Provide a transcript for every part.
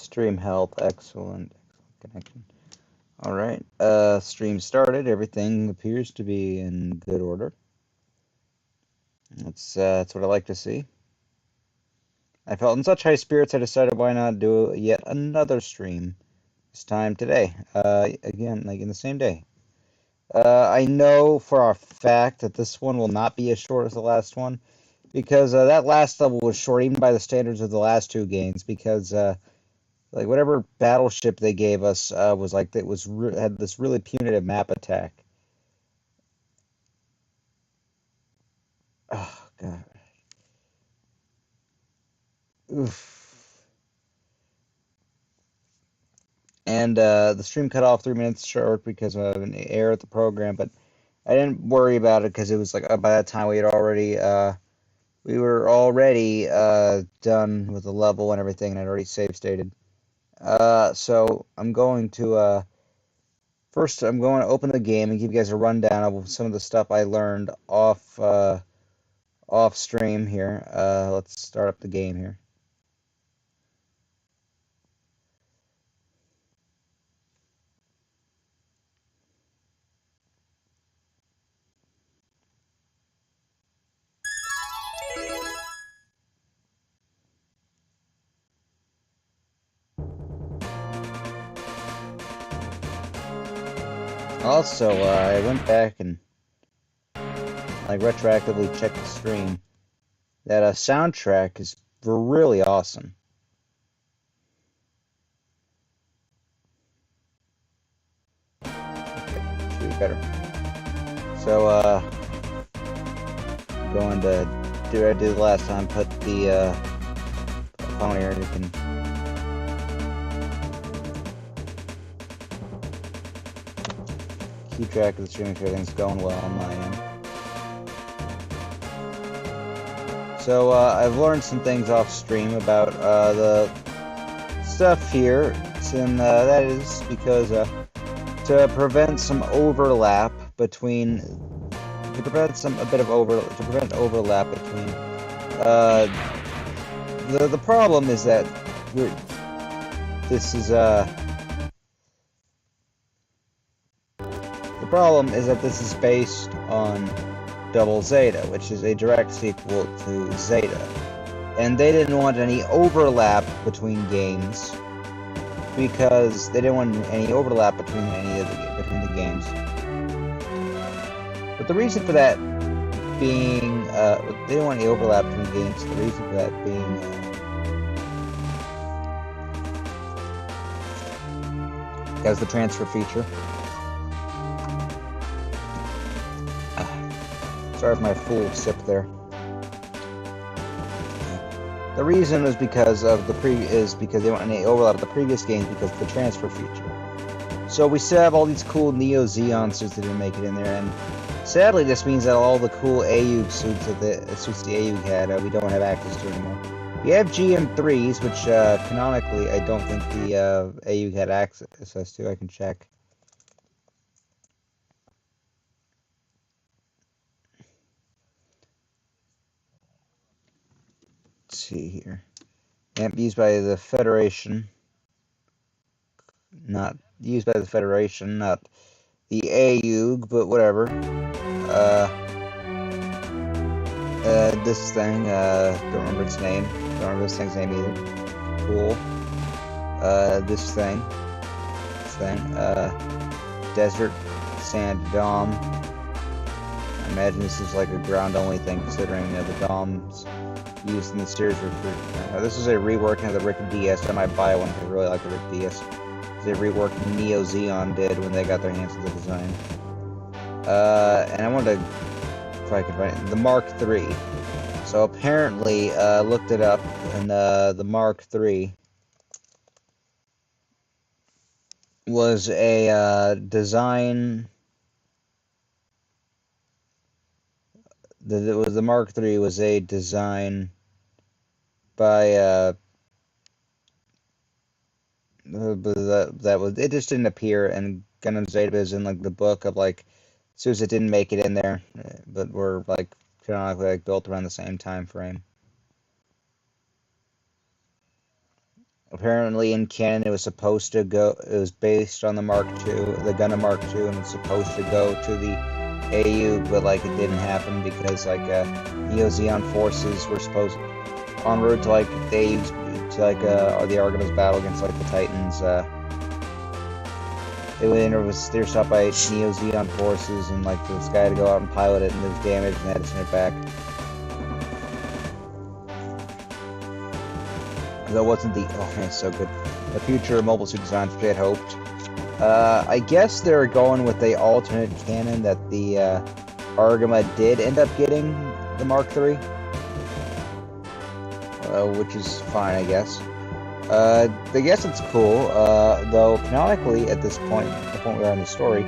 Stream health, excellent. Connection. All right. Stream started. Everything appears to be in good order. That's what I like to see. I felt in such high spirits, I decided why not do yet another stream. This time today. Again, like in the same day. I know for a fact that this one will not be as short as the last one, because that last level was short even by the standards of the last two games, because like whatever battleship they gave us was like it was had this really punitive map attack. Oh god. Oof. And the stream cut off 3 minutes short because of an error at the program, but I didn't worry about it because it was like by that time we were already done with the level and everything, and I'd already save stated. So I'm going to first I'm going to open the game and give you guys a rundown of some of the stuff I learned off stream here. Let's start up the game here. Also, I went back and like retroactively checked the stream. That soundtrack is really awesome. Okay, should be better. So, I'm going to do what I did last time. Put the phone here. You can keep track of the stream if everything's going well on my end. So I've learned some things off stream about the stuff here, and that is because to prevent some overlap between to prevent overlap between the problem is that this is based on Double Zeta, which is a direct sequel to Zeta, and they didn't want any overlap between games because they didn't want any overlap between the games. But the reason for that being they didn't want any overlap between games. The reason for that being because the transfer feature. Sorry for my full sip there. The reason is because of because they want any overlap with the previous games because of the transfer feature. So we still have all these cool Neo Zeon suits that didn't make it in there, and sadly this means that all the cool AU suits that the AU had we don't have access to anymore. We have GM3s, which canonically I don't think the AU had access to. I can check. Let's see here. Can't be used by the Federation. Not used by the Federation, not the AU, but whatever. This thing, don't remember its name. Don't remember this thing's name either. Cool. This thing. Desert Sand Dom. I imagine this is like a ground-only thing, considering the DOMs used in the series. This is a reworking of the Rick DS. I might buy one because I really like the Rick DS. They reworked Neo Zeon did when they got their hands on the design. And I wanted to, if I could find it, the Mark III. So apparently, looked it up, and the Mark III was a design. The Mark III was a design by it just didn't appear, and Gundam Zeta is in like the book of like suits that didn't make it in there, but were like canonically like built around the same time frame. Apparently, in canon, it was supposed to go. It was based on the Mark II, the Gundam Mark II, and it's supposed to go to the AU, but like it didn't happen because like Neo Zeon forces were supposed en route to like the AU's to like the Argonaut's battle against like the Titans. They were stopped by Neo Zeon forces, and like this guy had to go out and pilot it, and it was damaged, and they had to send it back. That wasn't the oh man, so good. The future mobile suit designs which they had hoped. I guess they're going with the alternate canon that the Argama did end up getting the Mark III, which is fine, I guess. I guess it's cool, though canonically at this point, the point we are in the story,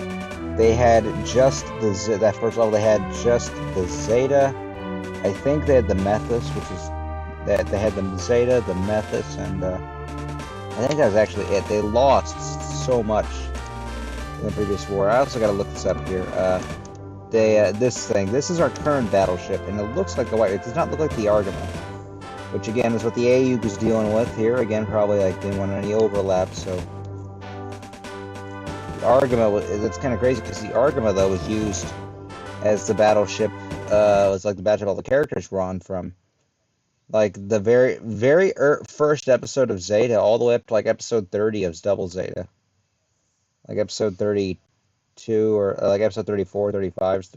they had just that first level. They had just the Zeta. I think they had the Methus, which is that they had the Zeta, the Methus, and I think that was actually it. They lost so much in the previous war. I also got to look this up here. This is our current battleship, and it looks like the white. It does not look like the Argama, which again is what the AU was dealing with here. Again, probably like didn't want any overlap, so the Argama. It's kind of crazy because the Argama though was used as the battleship. Was like the battleship all the characters were on from. Like the very first episode of Zeta, all the way up to like episode 30 of Double Zeta, like episode 32 or like episode 34, 35,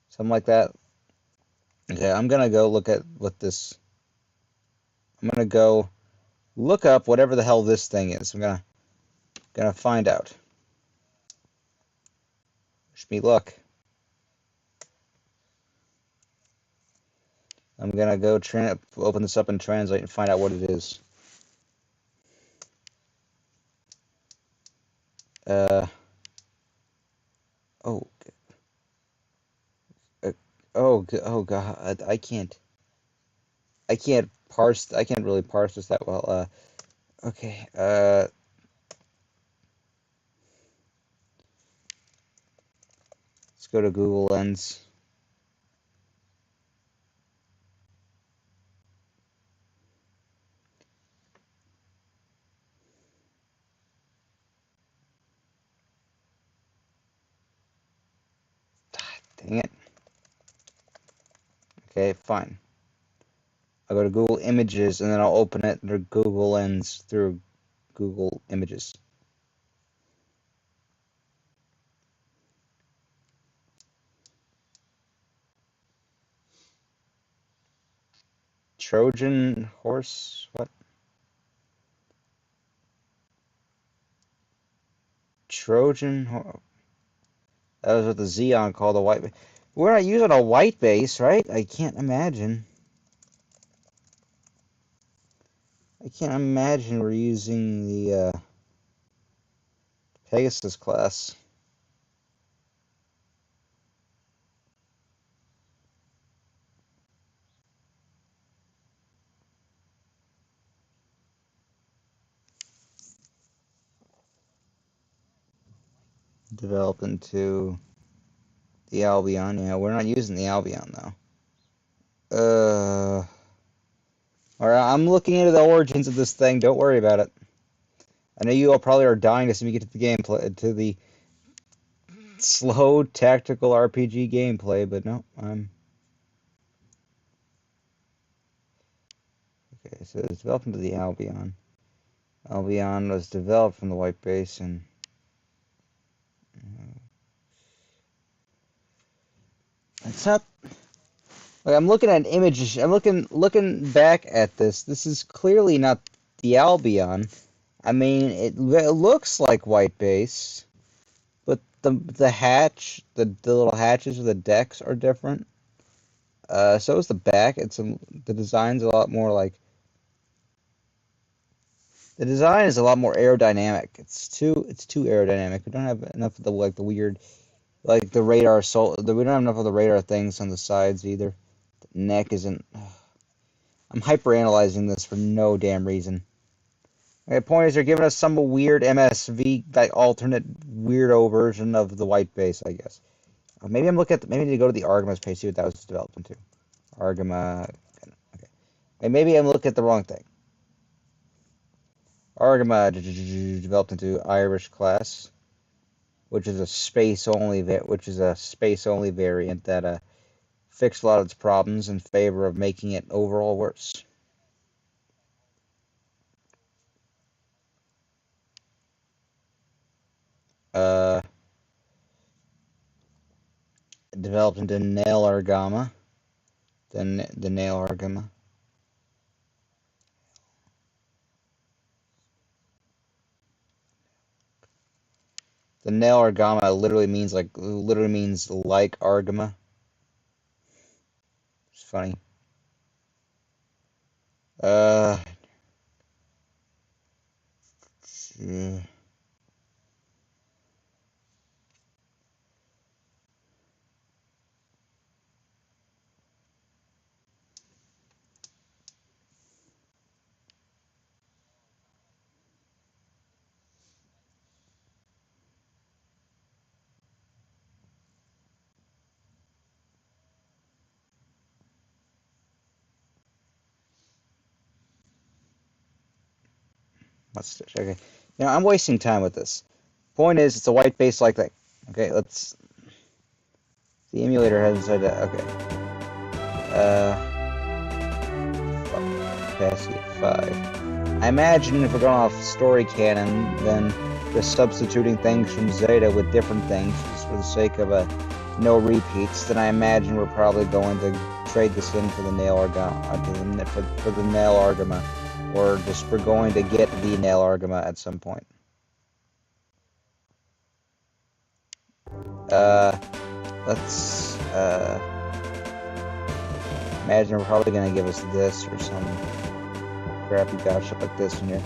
something like that. Okay, I'm gonna go look at what this. I'm gonna go look up whatever the hell this thing is. I'm gonna find out. Wish me luck. I'm gonna go open this up and translate and find out what it is. Oh, oh God, I can't parse. I can't really parse this that well. Okay. Let's go to Google Lens. Dang it. Okay, fine. I'll go to Google Images, and then I'll open it through Google Lens through Google Images. Trojan horse? What? Trojan horse? That was what the Xeon called a white base. We're not using a white base, right? I can't imagine. I can't imagine we're using the Pegasus class. Develop into the Albion. Yeah, we're not using the Albion, though. Alright, I'm looking into the origins of this thing. Don't worry about it. I know you all probably are dying to see me get to the gameplay, to the slow tactical RPG gameplay, but no, I'm... Okay, so it's developed into the Albion. Albion was developed from the White Base, and... It's not... Like, I'm looking at images, I'm looking back at this. This is clearly not the Albion. I mean, it looks like White Base, but the hatch, the little hatches of the decks are different. So is the back. The design's a lot more like... The design is a lot more aerodynamic. It's too aerodynamic. We don't have enough of the the weird, like the radar we don't have enough of the radar things on the sides either. The neck isn't... I'm hyper-analyzing this for no damn reason. Okay, point is they're giving us some weird MSV, like alternate weirdo version of the white base, I guess. Maybe maybe I need to go to the Argama's page, see what that was developed into. Argama. Okay. Maybe I'm looking at the wrong thing. Argama developed into Irish class, which is a space only variant that fixed a lot of its problems in favor of making it overall worse. Developed into Nail Argama, the Nail Argama. The Nail Argama literally means like Argama. It's funny. Okay. You know, I'm wasting time with this. Point is, it's a white base like that. Okay, let's. The emulator has decided to. Okay. Capacity of 5. I imagine if we're going off story canon, then just substituting things from Zeta with different things, just for the sake of no repeats, then I imagine we're probably going to trade this in for the Nail Argama, for the Nail Argama, or just we're going to get the Nail Argama at some point. Let's imagine we're probably going to give us this or some crappy battleship like this in here.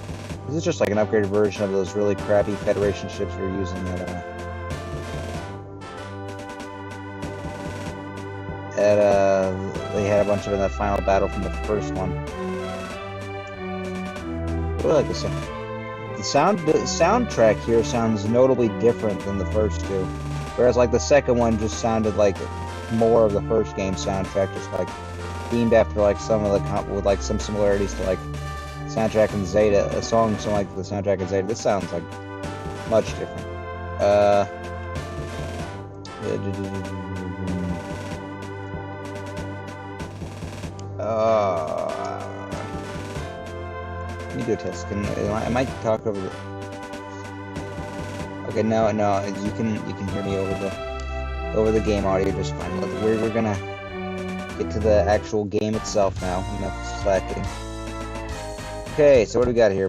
This is just like an upgraded version of those really crappy Federation ships we were using they had a bunch of in that final battle from the first one. I really like this one. The soundtrack here sounds notably different than the first two, whereas like the second one just sounded like more of the first game soundtrack, just like themed after like some of the with like some similarities to like soundtrack in Zeta, a song like the soundtrack in Zeta. This sounds like much different. Let me do a test. I might talk over the. Okay, no, you can hear me over the game audio just fine. We're gonna get to the actual game itself now. Enough slacking. Okay, so what do we got here?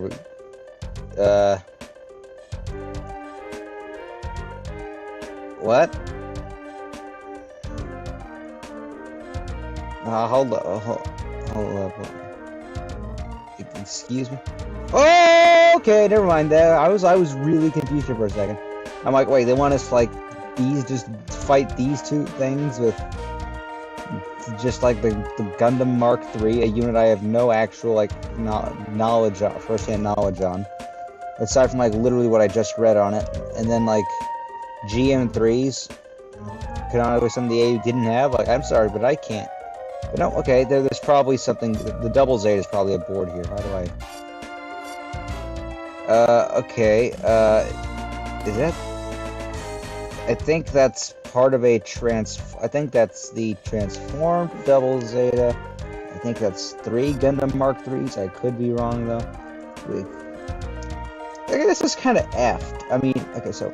What? Hold up. Excuse me. Oh, okay, never mind. I was really confused for a second. I'm like, wait, they want us to, like just fight these two things with just like the Gundam Mark III, a unit I have no actual like knowledge of, first-hand knowledge on, aside from like literally what I just read on it, and then like GM3s canonically something the AU didn't have. Like, I'm sorry, but I can't. But no, okay, there's probably something. The double Zeta is probably aboard here. How do I? Okay. Is that? I think that's part of a I think that's the transformed double Zeta. I think that's 3 Gundam Mark IIIs. I could be wrong though. Okay, this is kind of effed. I mean, okay, so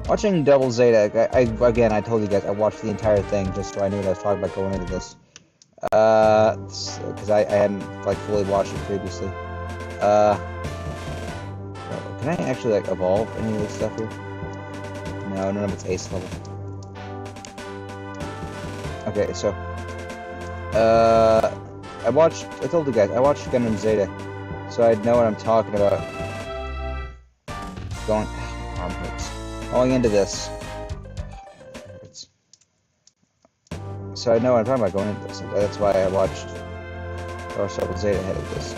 watching double Zeta. I told you guys I watched the entire thing just so I knew what I was talking about going into this. Because I hadn't like fully watched it previously. Can I actually like evolve any of this stuff here? No, none of it's ace level. Okay, so I told you guys I watched Gundam Zeta, so I know what I'm talking about. Arm hurts. Going into this. So I know what I'm talking about going into this. That's why I watched Star Circle Zeta ahead of this.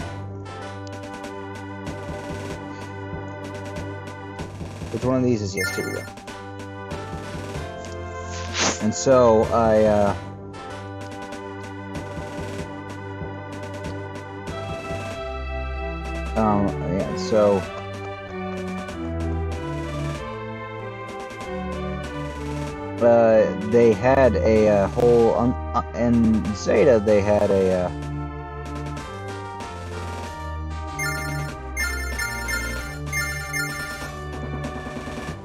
Which one of these is yes? Here we go. And so yeah, So they had a whole in Zeta. They had a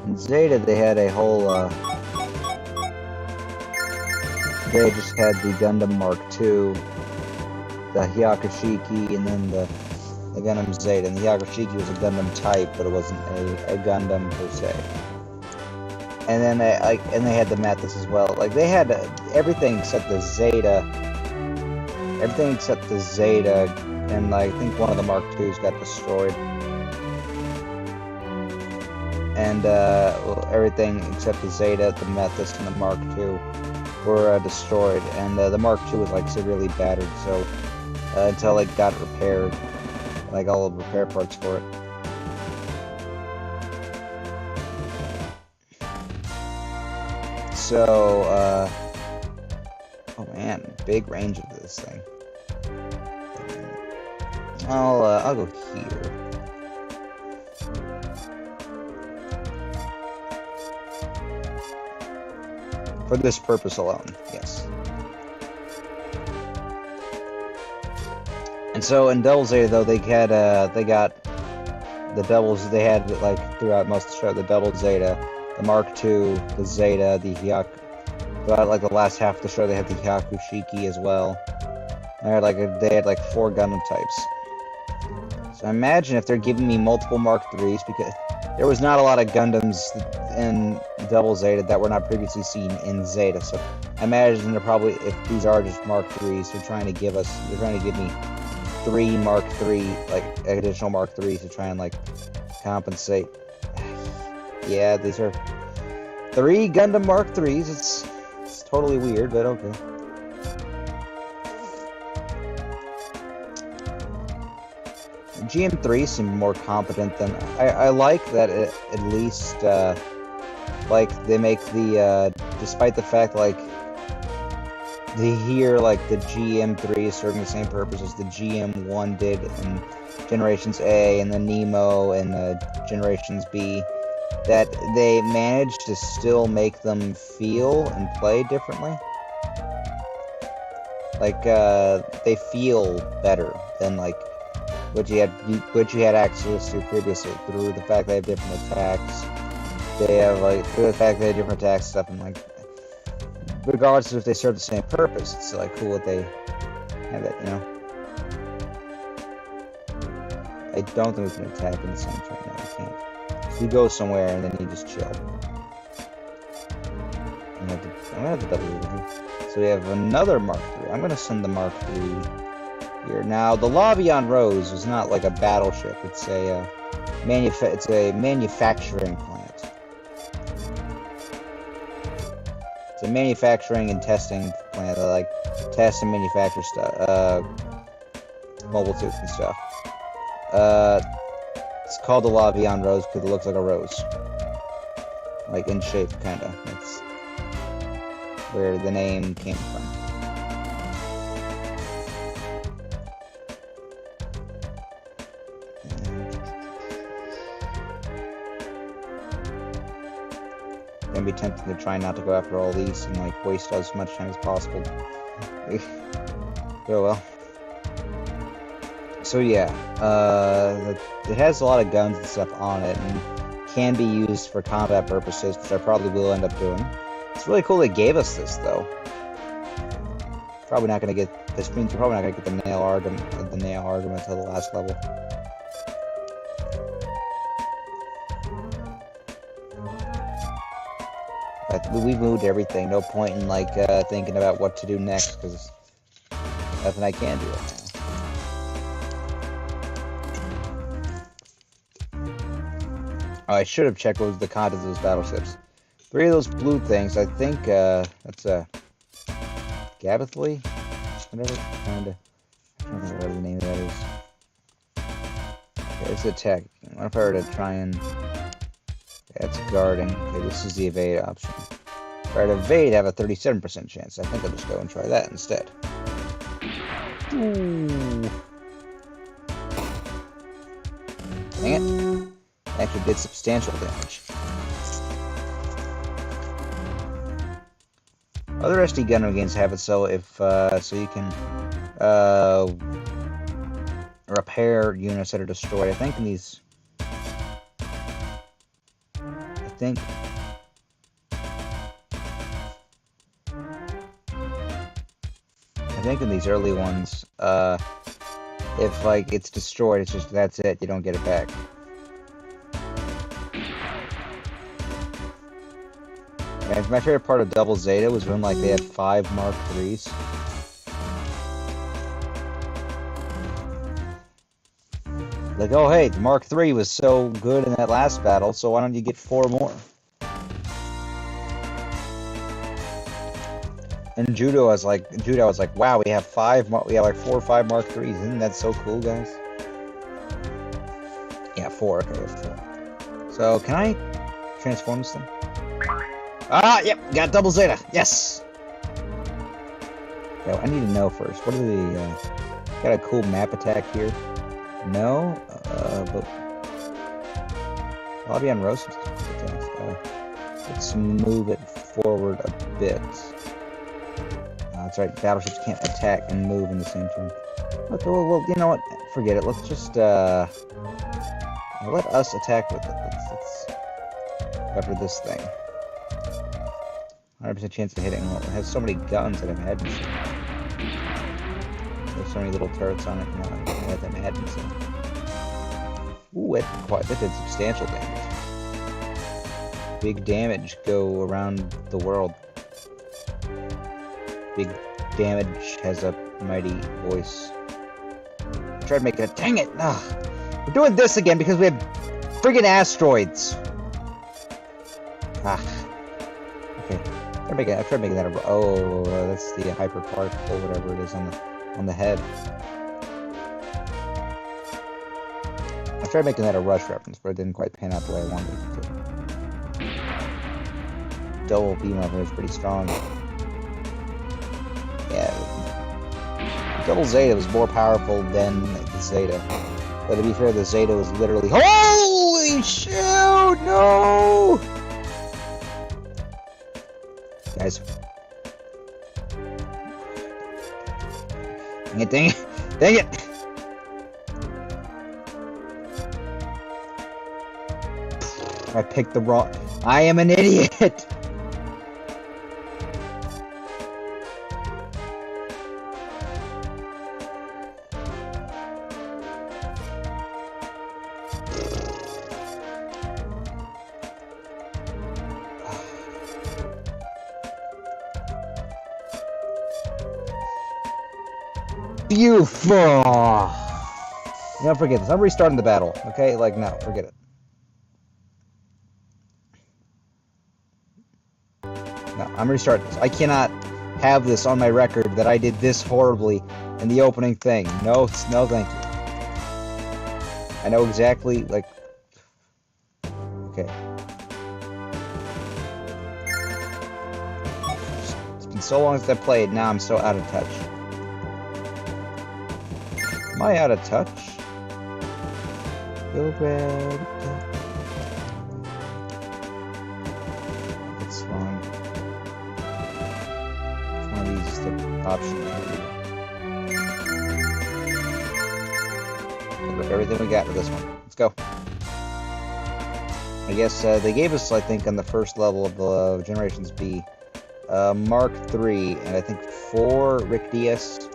in Zeta. They had a whole. They just had the Gundam Mark II, the Hyakushiki, and then the Gundam Zeta. And the Hyakushiki was a Gundam type, but it wasn't a Gundam per se. And then they had the Mathis as well. Like they had everything except the Zeta. Everything except the Zeta, and I think one of the Mark IIs got destroyed. And well, everything except the Zeta, the Mathis, and the Mark II were destroyed. And the Mark II was like severely battered. So until it got repaired, like all the repair parts for it. So, oh man, big range of this thing. I'll go here. For this purpose alone, yes. And so in Double Zeta, though, they got the doubles. They had like throughout most of the show the Double Zeta, the Mark II, the Zeta, the Hyaku. Throughout like the last half of the show, they had the Hyakushiki as well. They had like 4 Gundam types. So I imagine if they're giving me multiple Mark IIIs, because there was not a lot of Gundams in Double Zeta that were not previously seen in Zeta. So I imagine they're probably, if these are just Mark IIIs, they're trying to give me 3 Mark III, like additional Mark IIIs to try and like compensate. Yeah, these are 3 Gundam Mark IIIs. It's totally weird, but okay. GM3 seemed more competent than I like that at least like they make the despite the fact like the GM3 is serving the same purpose as the GM1 did in Generations A and the Nemo and Generations B, that they managed to still make them feel and play differently. Like they feel better than like what you had access to previously, through the fact they have different attacks. They have through the fact they have different attack stuff, and like regardless of if they serve the same purpose, it's like cool that they have that, you know. I don't think we can attack in the same turn. No, we can't. So you go somewhere and then you just chill. I'm gonna have to double over here. So we have another Mark III. I'm gonna send the Mark III here. Now the Lavion Rose is not like a battleship. It's a manufacturing plant. It's a manufacturing and testing plant that like tests and manufactures stuff, mobile suits and stuff. It's called the Lavion Rose because it looks like a rose, like in shape, kinda. That's where the name came from. Gonna be tempted to try not to go after all these and like waste as much time as possible. Oh well. So yeah, it has a lot of guns and stuff on it, and can be used for combat purposes, which I probably will end up doing. It's really cool they gave us this, though. Probably not gonna get this means we're probably not gonna get the nail argument until the last level. But we moved everything. No point in like thinking about what to do next, because nothing I can do right now. Oh, I should have checked what was the contents of those battleships. 3 of those blue things, I think, that's Gabathley? Whatever, I don't know what the name of that is. Okay, it's attack. What if I were to try and... That's guarding. Okay, this is the evade option. If I were to evade, I have a 37% chance. I think I'll just go and try that instead. Ooh. Dang it. Actually did substantial damage. Other SD Gundam games have it so so you can repair units that are destroyed. I think in these, I think in these early ones, if like it's destroyed, it's just that's it. You don't get it back. And my favorite part of Double Zeta was when like they had 5 Mark IIIs. Like, oh hey, the Mark III was so good in that last battle, so why don't you get 4 more? And Judo was like, wow, we have like 4 or 5 Mark IIIs. Isn't that so cool, guys? Yeah, 4. Okay, that's 4. So can I transform this thing? Ah, yep, got Double Zeta. Yes. Okay, I need to know first. What are the? Got a cool map attack here. No, but Lobby on Roast. Let's move it forward a bit. That's right. Battleships can't attack and move in the same turn. Okay, well, you know what? Forget it. Let's just let us attack with it. Let's after this thing. 100% chance of hitting. Well, it has so many guns that I've had. There's so many little turrets on it. Let them add and stuff. Ooh, that did substantial damage. Big damage go around the world. Big damage has a mighty voice. I tried making it. Dang it! Ugh. We're doing this again because we have friggin' asteroids. Ah. Okay. I tried making that a. Oh, that's the hyper particle, whatever it is on the head. I tried making that a Rush reference, but it didn't quite pan out the way I wanted it to. Double beam over is pretty strong. Yeah. Double Zeta was more powerful than the Zeta. But to be fair, the Zeta was literally. Holy shoot! No! Guys. Dang it, dang it! Dang it! I picked the wrong. I am an idiot! Beautiful! No, forget this. I'm restarting the battle, okay? Like, no, forget it. No, I'm restarting this. I cannot have this on my record that I did this horribly in the opening thing. No, no thank you. I know exactly, like... Okay. It's been so long since I played, now I'm so out of touch. Am I out of touch? Go red. That's wrong. Which one of these is the option? Look, everything we got for this one. Let's go. I guess they gave us, I think, on the first level of Generations B, Mark III, and I think 4 Rick Diaz.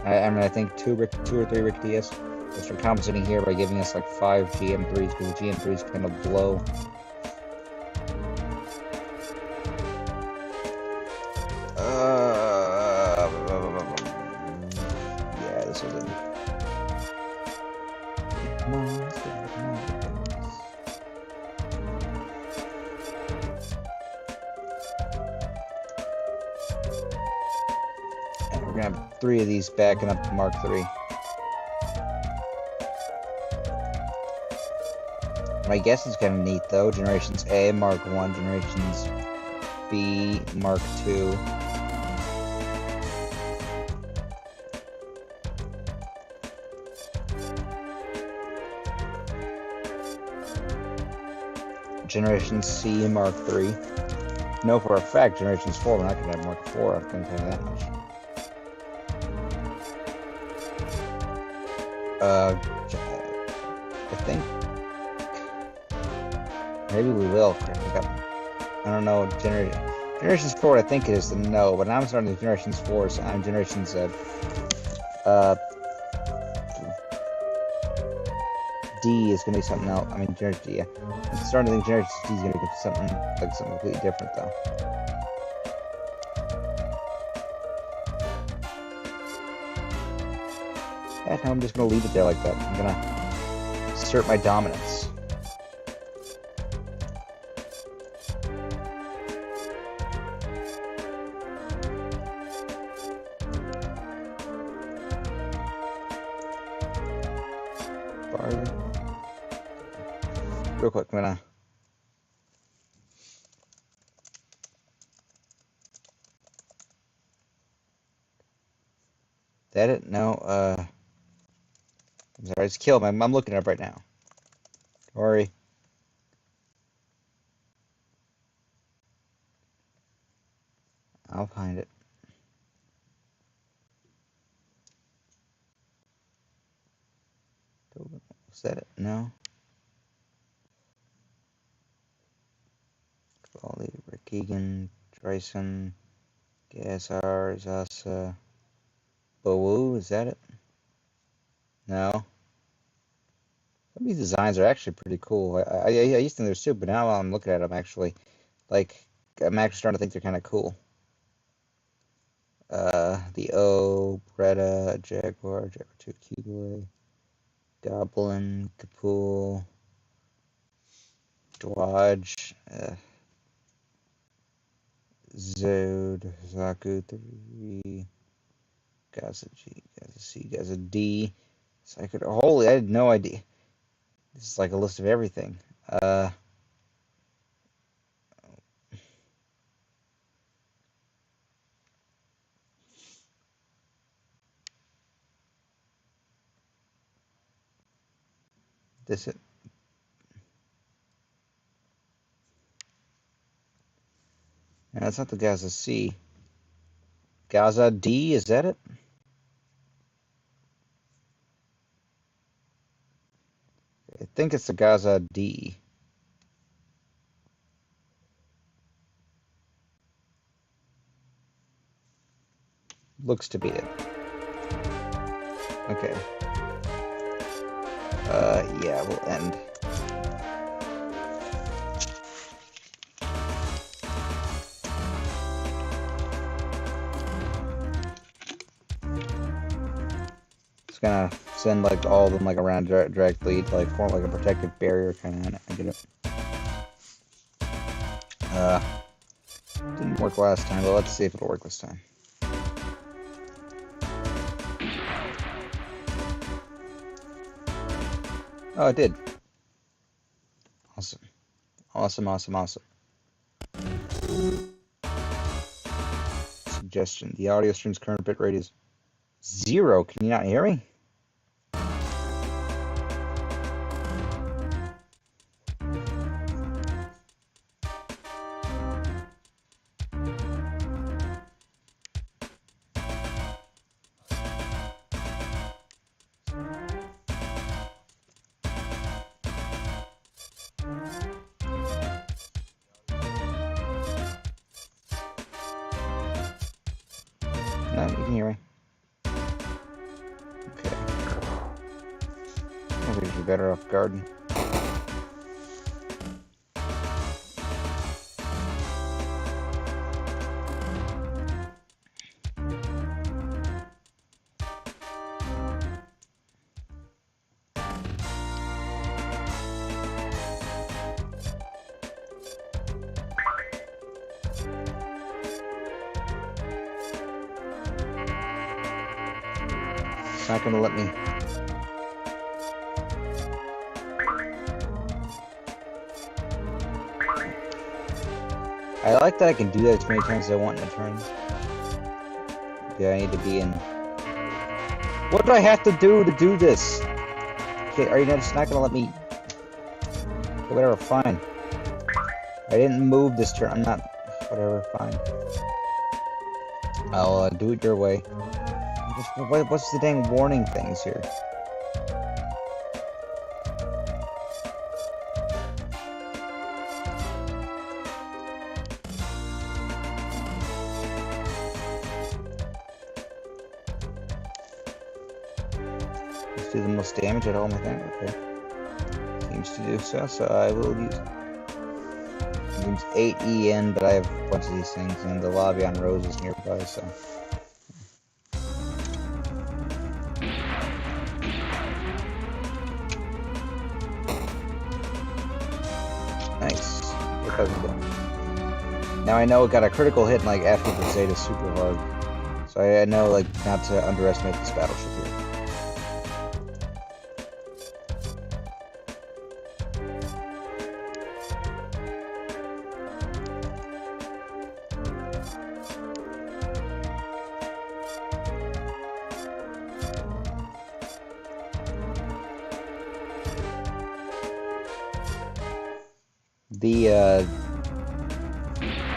I mean, I think 2 or 3 Rick Diaz, which are compensating here by giving us like 5 GM3s, because the GM3s kind of blow. Yeah, this is it. Come on, let's go. We're gonna have 3 of these backing up to Mark III. My guess is kind of neat though. Generations A, Mark I, Generations B, Mark II. Generation C Mark III. No, for a fact, Generations 4, we're not going to have Mark IV, I can tell you that much. I think maybe we will. I don't know. Generations 4, I think it is the no, but I'm starting with Generations 4, so I'm Generations D is going to be something else. I mean, Generation D, yeah. I'm starting to think Generation D is going to be something completely different, though. Yeah, no, I'm just going to leave it there like that. I'm going to assert my dominance. Real quick, I'm gonna that it? No, I'm sorry, it's killed. I'm looking it up right now. Don't worry. I'll find it. Was that it? No. Quality, Rick Egan, Dryson, Gasar, Zasa, Bowu, is that it? No. Some of these designs are actually pretty cool. I used to think they're stupid, but now I'm looking at them actually, like, I'm actually starting to think they're kind of cool. The O, Bretta, Jaguar, Jaguar 2, Keyboy, Goblin, Kapool, Dodge, Zode, Zaku 3, Gaza G, Gaza C, Gaza D. So I had no idea. This is like a list of everything. This it. No, that's not the Gaza C. Gaza D, is that it? I think it's the Gaza D. Looks to be it. Okay. Yeah, we'll end. It's gonna send like all of them like around directly to like form like a protective barrier kind of. I get it. Didn't work last time, but let's see if it'll work this time. Oh, it did. Awesome. Awesome, awesome, awesome. Suggestion. The audio stream's current bitrate is 0. Can you not hear me? No, you can hear me. Okay. I think you're better off garden. It's not going to let me. I like that I can do that as many times as I want in a turn. Yeah, I need to be in. What do I have to do this? Okay, are you just not going to let me? Okay, whatever, fine. I didn't move this turn. I'm not... Whatever, fine. I'll do it your way. What's the dang warning things here? Let's do the most damage at home, I think. Okay. Seems to do so, so I will use... Seems 8 EN, but I have a bunch of these things, and the lobby on Rose is nearby, so... Nice. What cousin doing? Now I know it got a critical hit, and like after the Zeta super hard, so I know like not to underestimate this battleship here. The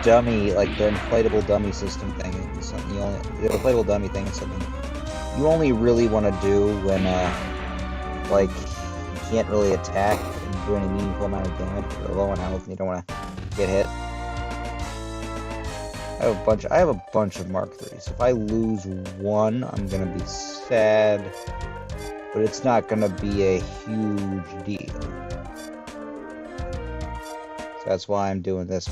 dummy, like the inflatable dummy system thing, is something the inflatable dummy thing is something you only really want to do when like you can't really attack and do any meaningful amount of damage, or low on health and you don't want to get hit. I have a bunch of Mark IIIs. If I lose one, I'm gonna be sad, but it's not gonna be a huge deal. That's why I'm doing this.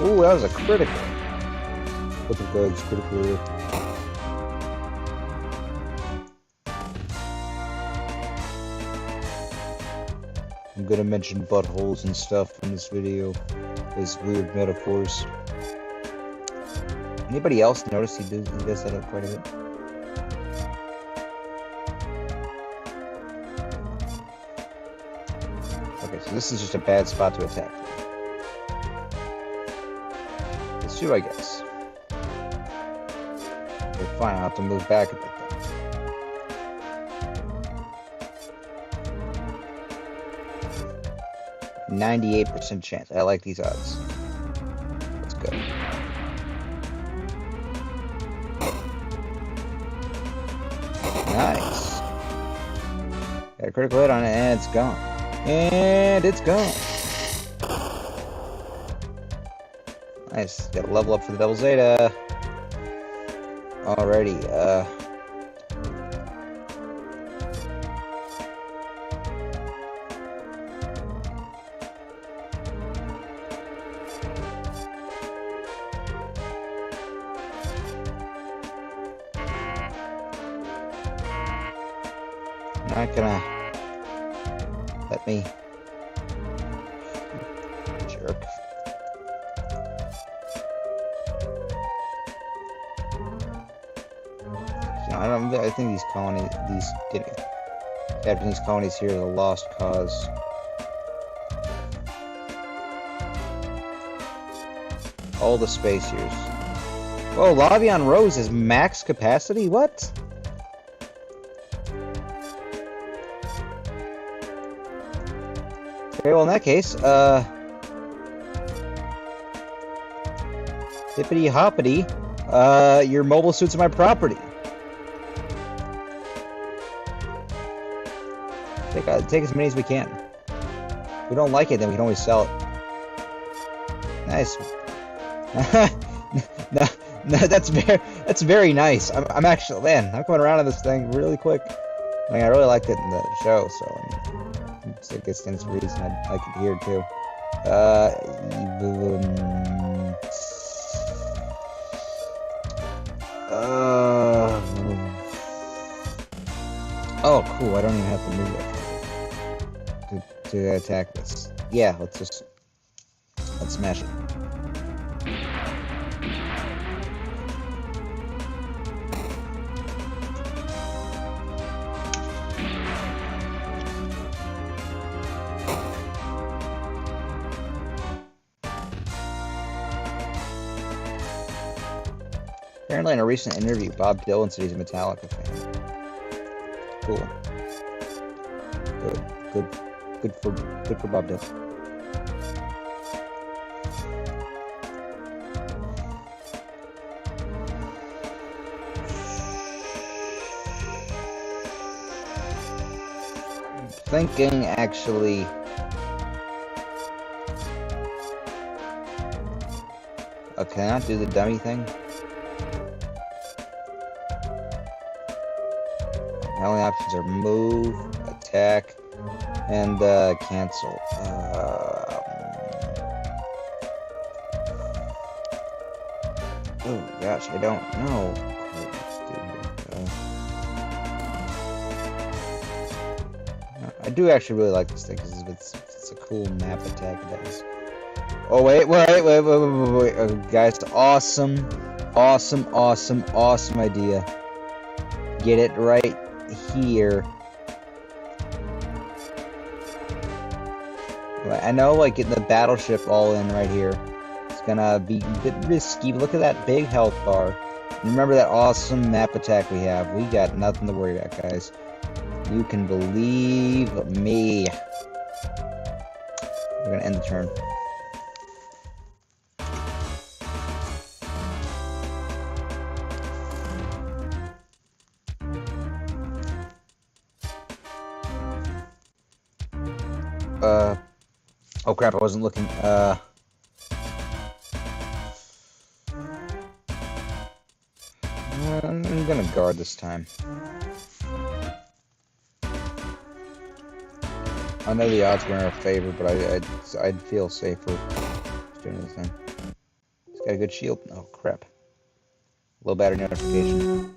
Ooh, that was a critical. Look at those critical here. I'm gonna mention buttholes and stuff in this video as weird metaphors. Anybody else notice he does that quite a bit? Okay, so this is just a bad spot to attack. It's 2, I guess. Okay, fine, I'll have to move back a bit then. 98% chance. I like these odds. Let's go. Nice. Got a critical hit on it, and it's gone. And it's gone. Nice. Got a level up for the double Zeta. Alrighty. Not gonna let me jerk. I think these colonies, Japanese colonies here, are a lost cause. All the space years. Whoa, lobby on Rose is max capacity? What? Okay, well in that case, hippity hoppity, your mobile suits are my property. Take as many as we can. If we don't like it, then we can always sell it. Nice. no, that's very nice. I'm actually, man, I'm coming around on this thing really quick. I mean, I really liked it in the show, so I mean, I guess that's the reason I like it here too. Oh, cool. I don't even have to move that to attack this. Yeah, let's smash it. Apparently in a recent interview, Bob Dylan said he's a Metallica fan. cool. Good for Bob Dylan. Thinking actually can I not do the dummy thing? The only options are move, attack, and cancel. Oh gosh, I don't know. I do actually really like this thing because it's a cool map attack it does. Oh wait, guys, awesome idea. Get it right here. I know, like, getting the battleship all in right here, it's gonna be a bit risky. Look at that big health bar. And remember that awesome map attack we have. We got nothing to worry about, guys. You can believe me. We're gonna end the turn. Oh crap, I wasn't looking. I'm gonna guard this time. I know the odds were in our favor, but I'd feel safer doing this thing. It's got a good shield. Oh crap. Low battery notification.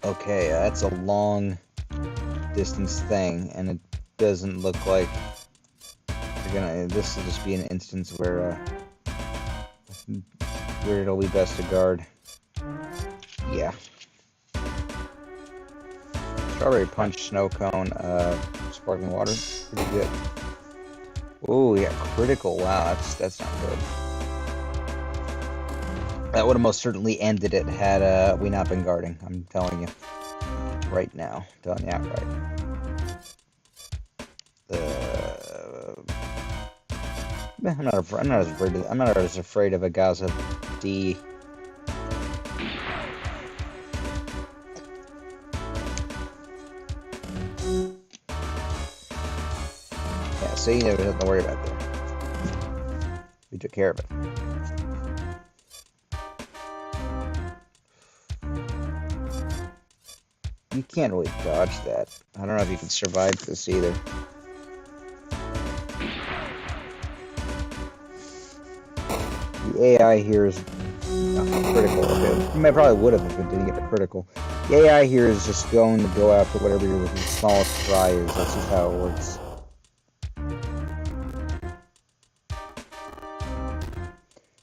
Okay, that's a long distance thing, and it doesn't look like you're gonna. This will just be an instance where it'll be best to guard. Yeah. Strawberry punch, snow cone, sparkling water, pretty good. Ooh, yeah, critical. Wow, that's not good. That would have most certainly ended it had we not been guarding. I'm telling you right now. I'm telling you outright. I'm not as afraid of a Gaza D. Yeah, see, there's nothing to worry about there. We took care of it. You can't really dodge that. I don't know if you can survive this either. The AI here is critical. Okay. I probably would have if it didn't get the critical. The AI here is just going to go after whatever your smallest fry is. That's just how it works.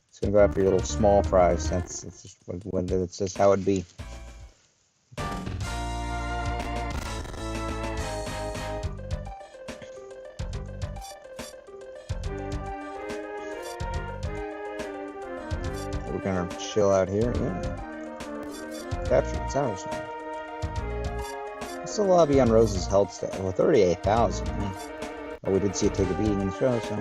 It's going to go after your little small fries. That's just how it'd be. We're gonna chill out here. Yeah. Capture the tower. What's the lobby on Rose's health stat? Well, 38,000. Oh, we did see it take a beating in the show, so.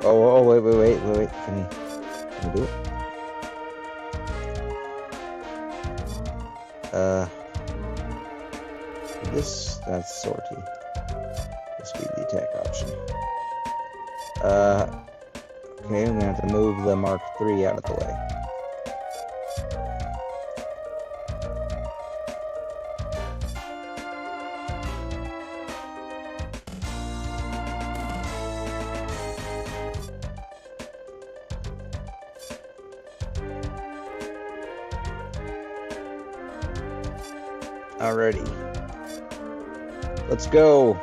Oh, wait. Can we do it? That's sortie. This would be the attack option. Okay, I'm gonna have to move the Mark III out of the way. Alrighty. Let's go.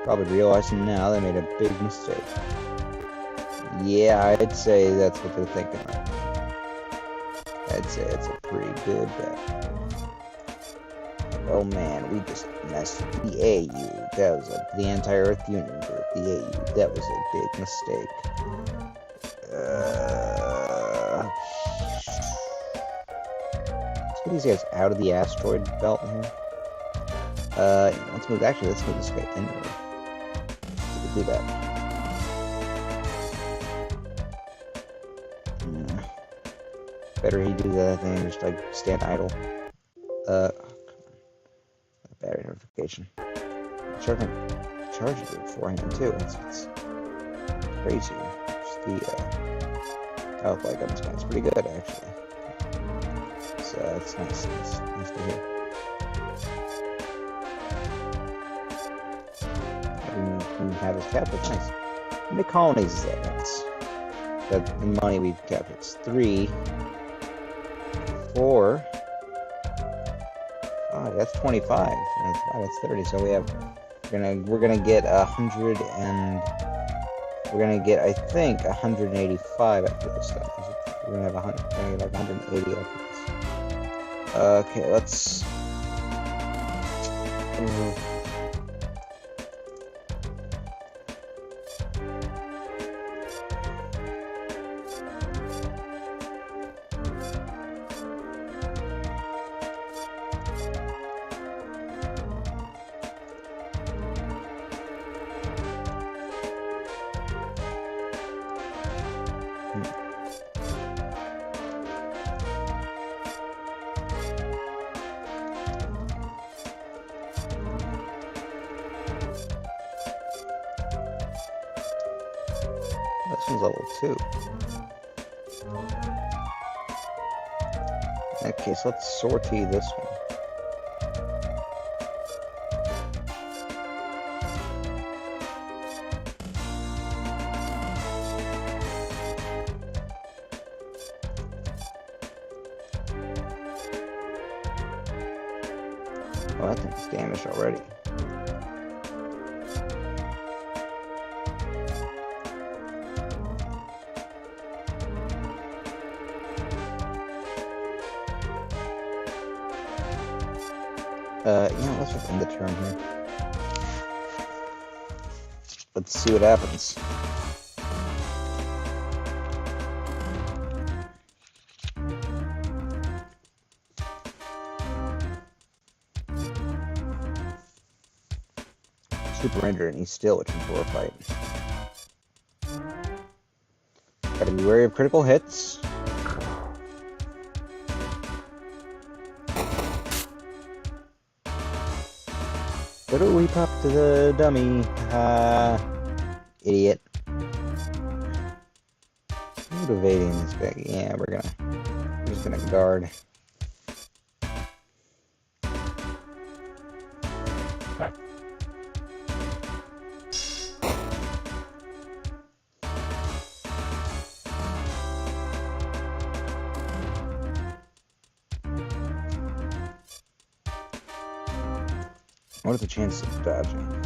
Probably realizing now they made a big mistake. Yeah, I'd say that's what they're thinking right now. I'd say it's a pretty good bet. Oh man, we just messed with the AU. That was the Anti-Earth Union Group. The AU. That was a big mistake. Let's get these guys out of the asteroid belt here. Let's move. Actually, let's move this guy inward. So we do that. Better he do that thing and just like stand idle. Battery notification. Charging it beforehand too. It's crazy. Just the oh my goodness, man, it's pretty good actually. So it's nice to hear. We can have this captured. Nice. How many colonies is that? That's the money we've captured. It's 3, 4. Oh, that's 25. That's 30. So we have we're gonna get 100 and we're gonna get I think 185 after this thing. We're gonna have 100. We're gonna get like 180 after this. Okay, let's. This one's level 2. In that case, let's sortie this one. Oh, that thing's damaged already. Let's just end the turn here. Let's see what happens. Super Ranger and he's still itching for a fight. Gotta be wary of critical hits. What do we pop to the dummy? Idiot. Motivating this guy. Yeah, we're just gonna guard. What are the chances of dodging?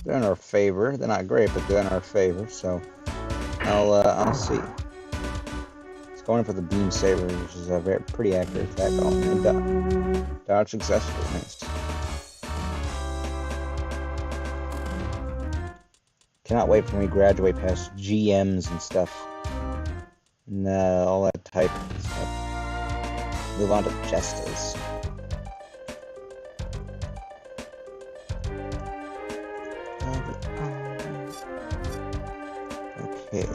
They're in our favor. They're not great, but they're in our favor. So I'll see. It's going for the beam saber, which is a pretty accurate attack. And dodge successfully. Nice. Cannot wait for me to graduate past GMs and stuff. And all that type of stuff. Move on to Jestas. Okay,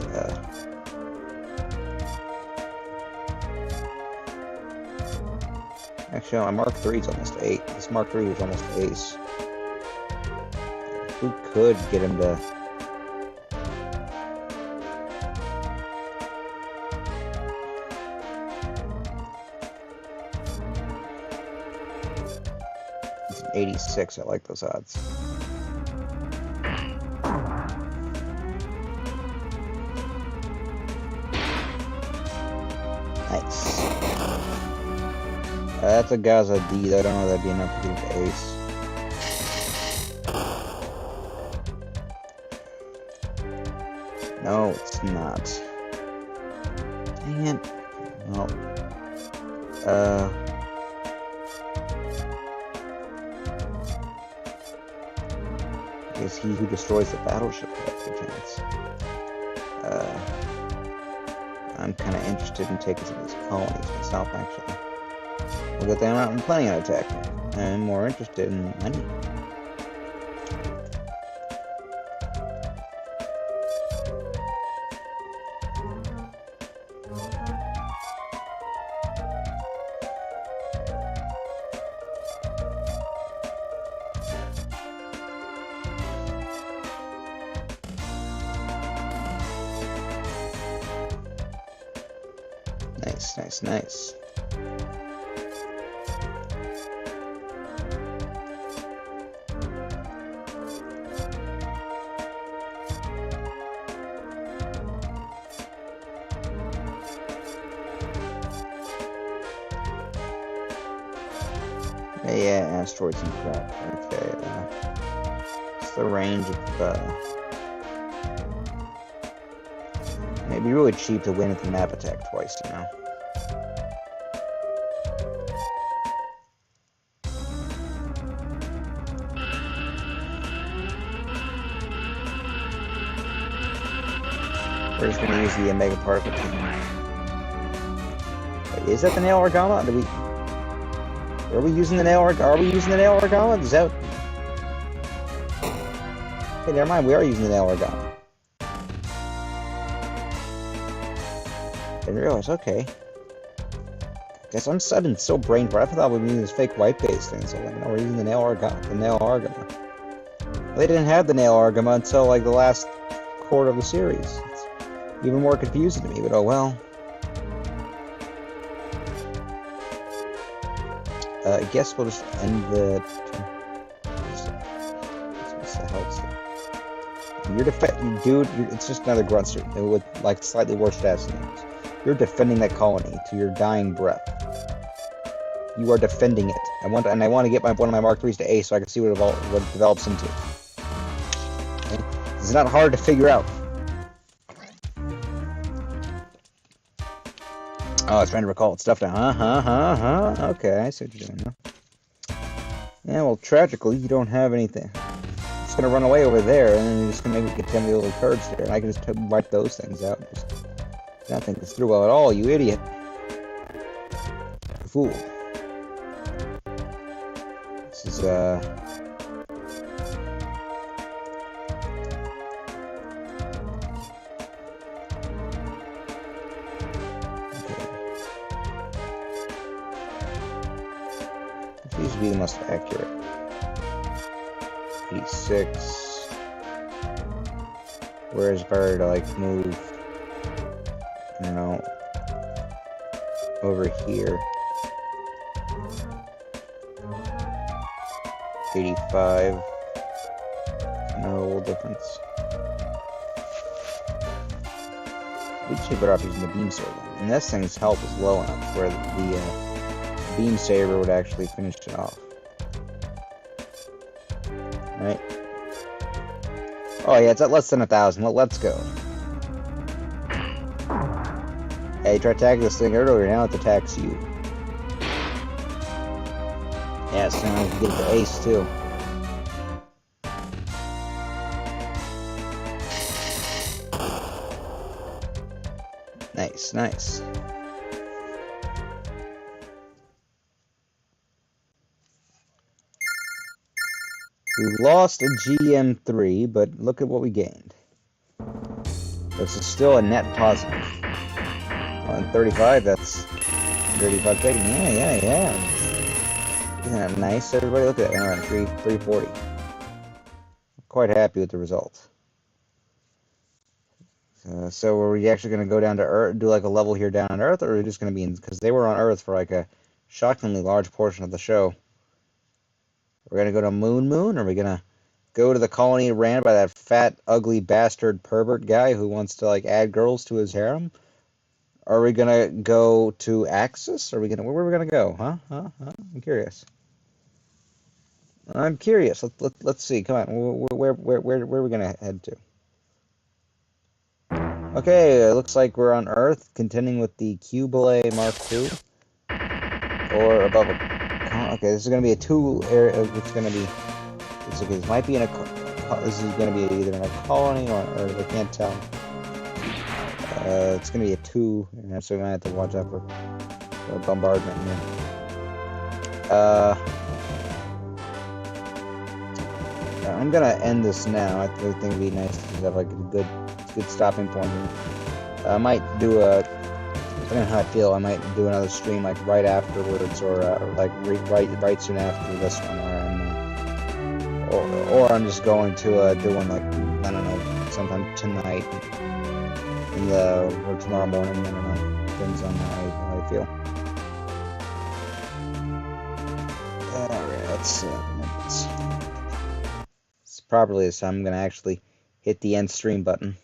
actually, my Mark 3 is almost 8. This Mark 3 is almost ace. We could get him to... It's an 86. I like those odds. Nice. That's a Gaza D. I don't know if that'd be enough to get the ace. No, it's not. Dang it. Well. Is he who destroys the battleship has the chance? I'm kind of interested in taking some of these colonies myself, actually. Well, good thing I'm not planning on attacking. I'm more interested in money. Nice, nice, nice. Yeah, asteroids and crap. Okay, what's the range of, it'd be really cheap to win with the map attack twice, you know? We're just gonna use the Mega Particle Team. Wait, is that the Nail Argama? Are we using the Nail Argama? Is that... Hey, never mind, we are using the Nail Argama. Didn't realize, okay. Guess I'm sudden so brain fried. I thought we'd be using this fake white base thing, so like, no, we're using the Nail Argama. They didn't have the Nail Argama until like the last quarter of the series. It's even more confusing to me, but oh well. I guess we'll just end the... What's the hell is that? Dude, it's just another grunster with like slightly worse stats than yours. You're defending that colony to your dying breath. You are defending it. I want to get one of my Mark IIIs to A so I can see what it develops into. Okay? It's not hard to figure out. Oh, I was trying to recall its stuff now. Okay, I see what you're doing now. Yeah, well, tragically, you don't have anything. I'm just gonna run away over there, and then you're just gonna make me contain the little turds there, and I can just wipe those things out. Just not think this through well at all, you idiot. Fool. This is, These would be the most accurate. 86. Where's better to like move? I don't know. Over here. 85. No difference. We should be better off using the beam saber. And this thing's health is low enough where the beam saber would actually finish it off. Right? Oh yeah, it's at less than 1,000. Let's go. Hey, you tried to attack this thing earlier, now it attacks you. Yeah, so now we can get the ace too. Nice, nice. We lost a GM3, but look at what we gained. This is still a net positive. 135, that's 35 taken. Yeah. Isn't that nice, everybody? Look at that, around 340. Quite happy with the result. So are we actually going to go down to Earth, do like a level here down on Earth, or are we just going to be in, because they were on Earth for like a shockingly large portion of the show. We're going to go to Moon, or are we going to go to the colony ran by that fat, ugly bastard pervert guy who wants to like add girls to his harem? Are we going to go to Axis? Where are we going to go? Huh? I'm curious. Let's see. Come on. Where are we going to head to? Okay, it looks like we're on Earth, contending with the Cubile Mark II. Or above it. Okay, this is gonna be a two area. It's gonna be. Okay, this might be in a. This is gonna be either in a colony or I can't tell. It's gonna be a two, and so we might have to watch out for bombardment here. I'm gonna end this now. I think it'd be nice to have like a good stopping point here. I might do depending on how I feel, I might do another stream like right afterwards, or like right soon after this one, or I'm just going to do one like I don't know, sometime tonight or tomorrow morning. I don't know, depends on how I feel. Alright, let's properly this time I'm gonna actually hit the end stream button.